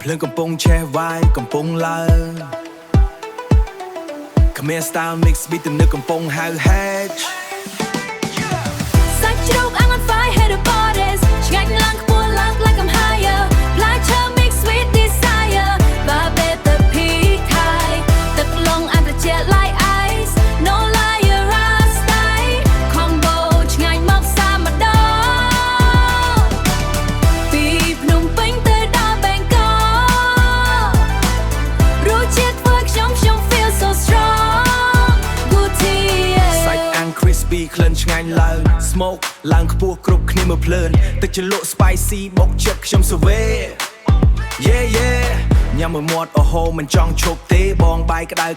ភ្លើងកំពុងឆេះវាយកំពុងឡើងKhmer style mix beat ទំនើបកំពុងហៅ hatch សាច់ជ្រូកអាំង on fire head of borders ឆ្ងាញ់ឡើងខ្ពស់ឡើង like I'm higher ផ្លែឈើ mix sweet desire បាបេតភីថៃទឹកឡុងអានត្រជាក់ like ice no liar rasta combo ឆ្ងាញ់មកសាម្ដងពីភ្នំពេញទៅដល់ Bangkok រសជាតិធ្វើខ្ញុំ feel so strong Gucci សាច់អាំង crispy ក្លិនឆ្ងាញ់ឡើង smoke ឡើងខ្ពស់គ្រប់គ្នាមើលភ្លើនទឹកជ្រលក់ spicy បុកចិត្តខ្ញុំសវេ yeah ញ៉ាំមួយមាត់អូហូមិនចង់ឈប់ទេបងបាយក្តៅ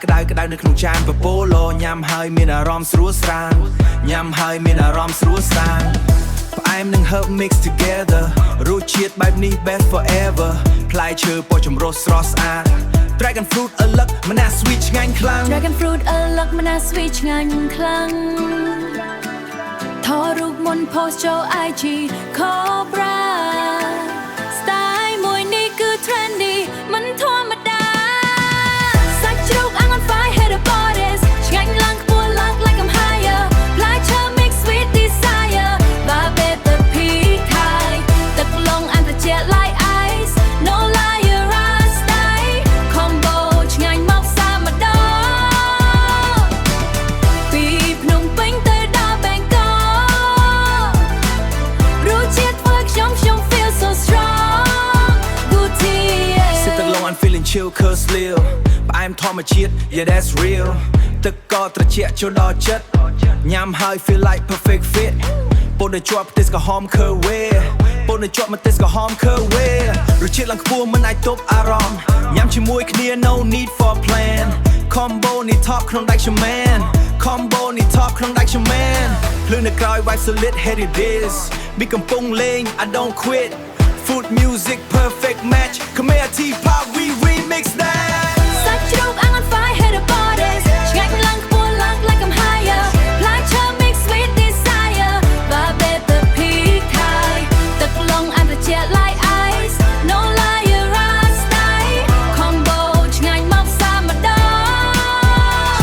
នៅក្នុងចានពពឡញ៉ាំហើយមានអារម្មណ៍ស្រួលស្រាងញ៉ាំហើយមានអារម្មណ៍ស្រួលស្រាងផ្អែមនិង herb mix together រសជាតិបែបនេះ best forever ផ្លែឈើពណ៌ចម្រុះស្រស់ស្អាត Dragon fruit អលឹកមិនណា sweet ឆ្ងាញ់ខ្លាំង Dragon fruit អលឹកមិនណា sweet ឆ្ងាញ់ខ្លាំងថតរូបមុន post ចូល IG Cobra style មួយនេះគឺ trendy មិនធម្មតាសាច់ជ្រូកអាំង on fire head of borders ឆ្ងាញ់ឡើងខ្ពស់ឡើង like I'm higher ផ្លែឈើ mix sweet desire បាបេតភីថៃទឹកឡុងអានត្រជាក់ like ice no liar rasta combo ឆ្ងាញ់មកសាម្ដងពីភ្នំពេញទៅដល់ Bangkok រសជាតិធ្វើខ្ញុំ feel so strong Gucci សិតទឹកឡុង I'm feeling chill cause real ផ្អែមធម្មជាតិ yeah that's real ទឹកក៏ត្រជាក់ចូលដល់ចិត្តញ៉ាំហើយ feel like perfect fit ពោលនៅជាប់ផ្ទះក្រហម curve ពោលនៅជាប់មកទេសក្រហម curve រសជាតិឡើងខ្ពស់មិនអាចទប់អារម្មណ៍ញ៉ាំជាមួយគ្នា no need for plan combo នេះ top ក្នុងដៃខ្ញុំ man combo នេះ top ក្នុងដៃខ្ញុំ man ភ្លើងនៅក្រោយ vibe solid head it is ពីកំពុងលេង I don't quit food music perfect match Khmer tea pop we remix that សាច់ជ្រូកអាំង on fire head of borders ឆ្ងាញ់ឡើងខ្ពស់ឡើង like I'm higher ផ្លែឈើ mix sweet desire បាបេតភីថៃទឹកឡុងអានត្រជាក់ like ice no liar rasta combo ឆ្ងាញ់មកសាម្ដង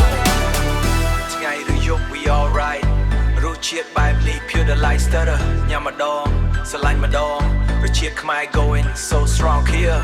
ថ្ងៃឬយប់ we alright រសជាតិបែបនេះ pure delight stutter ញ៉ាំម្ដងស្រឡាញ់ម្ដងរសជាតិខ្មែរ going so strong here